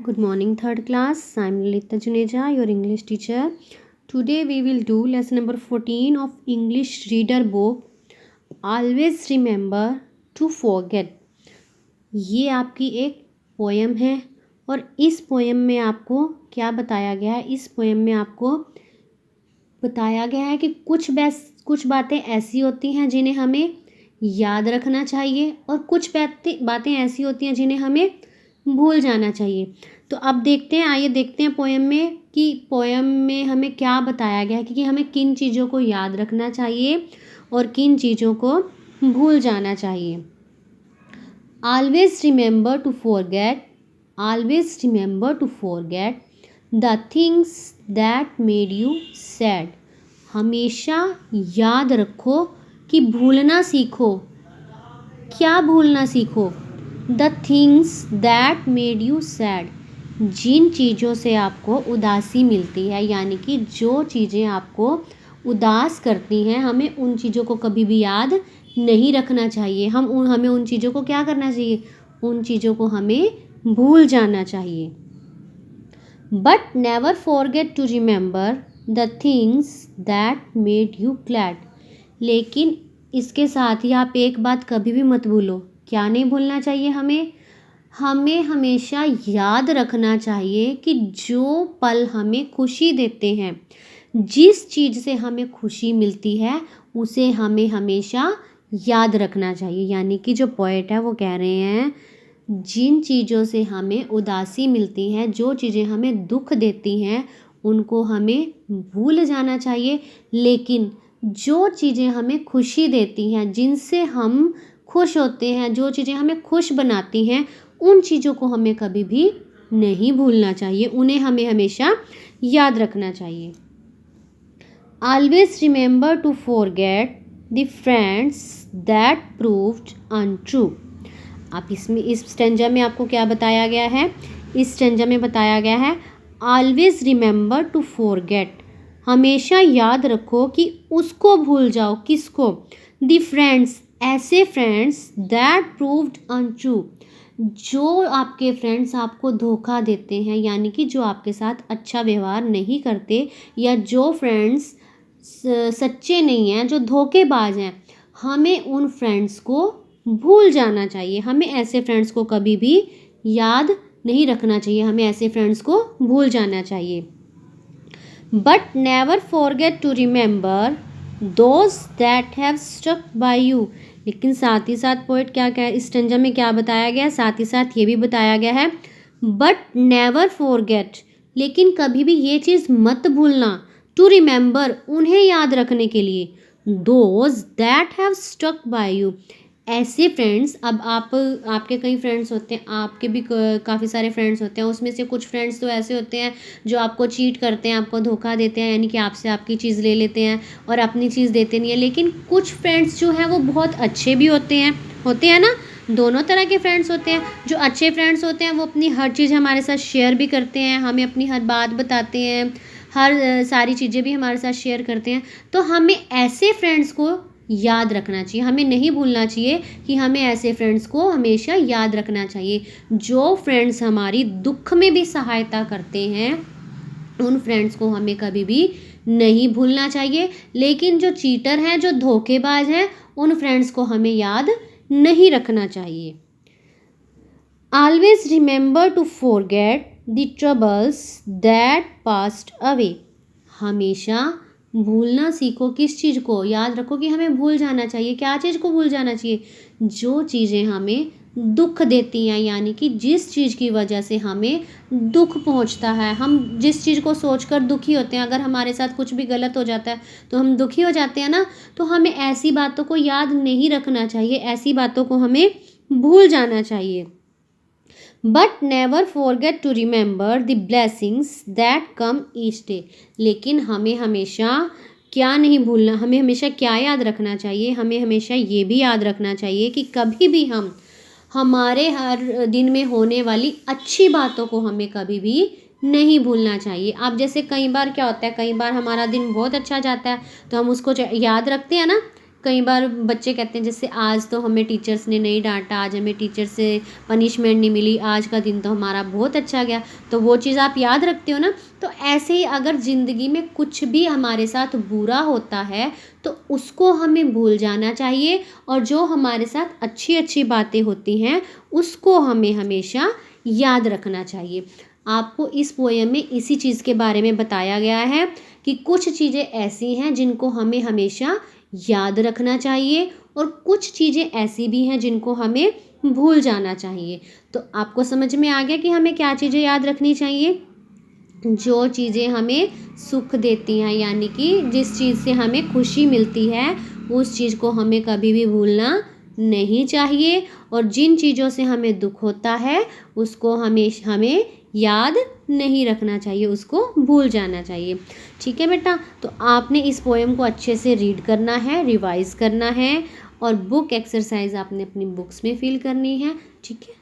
Good morning, third class. I'm Lalitha Juneja, your English teacher. Today we will do lesson number 14 of English reader book. Always remember to forget. ये आपकी एक poem है और इस poem में आपको क्या बताया गया है? इस पोएम में आपको बताया गया है कि कुछ बातें ऐसी होती हैं जिन्हें हमें याद रखना चाहिए और कुछ बातें ऐसी होती हैं जिन्हें हमें भूल जाना चाहिए। तो अब आइए देखते हैं पोएम में कि पोएम में हमें क्या बताया गया है कि हमें किन चीज़ों को याद रखना चाहिए और किन चीज़ों को भूल जाना चाहिए। Always remember to forget the things that made you sad. हमेशा याद रखो कि भूलना सीखो। क्या भूलना सीखो? The things that made you sad. जिन चीज़ों से आपको उदासी मिलती है, यानी कि जो चीज़ें आपको उदास करती हैं, हमें उन चीज़ों को कभी भी याद नहीं रखना चाहिए। हमें उन चीज़ों को क्या करना चाहिए? उन चीज़ों को हमें भूल जाना चाहिए। But never forget to remember the things that made you glad. लेकिन इसके साथ ही आप एक बात कभी भी मत भूलो। क्या नहीं भूलना चाहिए हमें हमेशा याद रखना चाहिए कि जो पल हमें खुशी देते हैं, जिस चीज़ से हमें खुशी मिलती है, उसे हमें हमेशा याद रखना चाहिए। यानी कि जो पोएट है वो कह रहे हैं, जिन चीज़ों से हमें उदासी मिलती है, जो चीज़ें हमें दुख देती हैं, उनको हमें भूल जाना चाहिए। लेकिन जो चीज़ें हमें खुशी देती हैं, जिनसे हम खुश होते हैं, जो चीज़ें हमें खुश बनाती हैं, उन चीज़ों को हमें कभी भी नहीं भूलना चाहिए। उन्हें हमें हमेशा याद रखना चाहिए। Always remember to forget the friends that proved untrue. आप इस स्टेंजा में आपको क्या बताया गया है? इस स्टेंजा में बताया गया है ऑलवेज रिमेंबर टू फॉरगेट। हमेशा याद रखो कि उसको भूल जाओ। किसको? द फ्रेंड्स, ऐसे फ्रेंड्स दैट प्रूव्ड अनट्रू, जो आपके फ्रेंड्स आपको धोखा देते हैं, यानी कि जो आपके साथ अच्छा व्यवहार नहीं करते, या जो फ्रेंड्स सच्चे नहीं हैं, जो धोखेबाज हैं, हमें उन फ्रेंड्स को भूल जाना चाहिए। हमें ऐसे फ्रेंड्स को कभी भी याद नहीं रखना चाहिए। हमें ऐसे फ्रेंड्स को भूल जाना चाहिए। But never forget to remember those that have stuck by you. लेकिन साथ ही साथ पोएट क्या इस स्टेंजा में क्या बताया गया है? साथ ही साथ ये भी बताया गया है बट नेवर फॉरगेट, लेकिन कभी भी ये चीज़ मत भूलना, टू रिमेंबर, उन्हें याद रखने के लिए, those that have stuck by you, ऐसे फ्रेंड्स। अब आपके कई फ्रेंड्स होते हैं, आपके भी काफ़ी सारे फ्रेंड्स होते हैं। उसमें से कुछ फ्रेंड्स तो ऐसे होते हैं जो आपको चीट करते हैं, आपको धोखा देते हैं, यानी कि आपसे आपकी चीज़ ले लेते हैं और अपनी चीज़ देते नहीं है। लेकिन कुछ फ्रेंड्स जो हैं वो बहुत अच्छे भी होते हैं ना। दोनों तरह के फ्रेंड्स होते हैं। जो अच्छे फ्रेंड्स होते हैं वो अपनी हर चीज़ हमारे साथ शेयर भी करते हैं, हमें अपनी हर बात बताते हैं, हर सारी चीज़ें भी हमारे साथ शेयर करते हैं। तो हमें ऐसे फ्रेंड्स को याद रखना चाहिए। हमें नहीं भूलना चाहिए कि हमें ऐसे फ्रेंड्स को हमेशा याद रखना चाहिए। जो फ्रेंड्स हमारी दुख में भी सहायता करते हैं, उन फ्रेंड्स को हमें कभी भी नहीं भूलना चाहिए। लेकिन जो चीटर हैं, जो धोखेबाज हैं, उन फ्रेंड्स को हमें याद नहीं रखना चाहिए। Always remember to forget the troubles that passed away. हमेशा भूलना सीखो। किस चीज़ को? याद रखो कि हमें भूल जाना चाहिए। क्या चीज़ को भूल जाना चाहिए? जो चीज़ें हमें दुख देती हैं, यानी कि जिस चीज़ की वजह से हमें दुख पहुंचता है, हम जिस चीज़ को सोचकर दुखी होते हैं। अगर हमारे साथ कुछ भी गलत हो जाता है तो हम दुखी हो जाते हैं ना। तो हमें ऐसी बातों को याद नहीं रखना चाहिए, ऐसी बातों को हमें भूल जाना चाहिए। But never forget to remember the blessings that come each day. लेकिन हमें हमेशा क्या नहीं भूलना? हमें हमेशा क्या याद रखना चाहिए? हमें हमेशा ये भी याद रखना चाहिए कि कभी भी हमारे हर दिन में होने वाली अच्छी बातों को हमें कभी भी नहीं भूलना चाहिए। अब जैसे कई बार क्या होता है, कई बार हमारा दिन बहुत अच्छा जाता है तो हम उसको याद रखते हैं ना कई बार बच्चे कहते हैं जैसे आज तो हमें टीचर्स ने नहीं डांटा, आज हमें टीचर से पनिशमेंट नहीं मिली, आज का दिन तो हमारा बहुत अच्छा गया। तो वो चीज़ आप याद रखते हो ना। तो ऐसे ही अगर ज़िंदगी में कुछ भी हमारे साथ बुरा होता है तो उसको हमें भूल जाना चाहिए, और जो हमारे साथ अच्छी अच्छी बातें होती हैं उसको हमें हमेशा याद रखना चाहिए। आपको इस पोएम में इसी चीज़ के बारे में बताया गया है कि कुछ चीज़ें ऐसी हैं जिनको हमें हमेशा याद रखना चाहिए, और कुछ चीज़ें ऐसी भी हैं जिनको हमें भूल जाना चाहिए। तो आपको समझ में आ गया कि हमें क्या चीज़ें याद रखनी चाहिए? जो चीज़ें हमें सुख देती हैं, यानी कि जिस चीज़ से हमें खुशी मिलती है उस चीज़ को हमें कभी भी भूलना नहीं चाहिए, और जिन चीज़ों से हमें दुख होता है उसको हमें याद नहीं रखना चाहिए, उसको भूल जाना चाहिए। ठीक है बेटा, तो आपने इस पोएम को अच्छे से रीड करना है, रिवाइज करना है, और बुक एक्सरसाइज आपने अपनी बुक्स में फिल करनी है। ठीक है।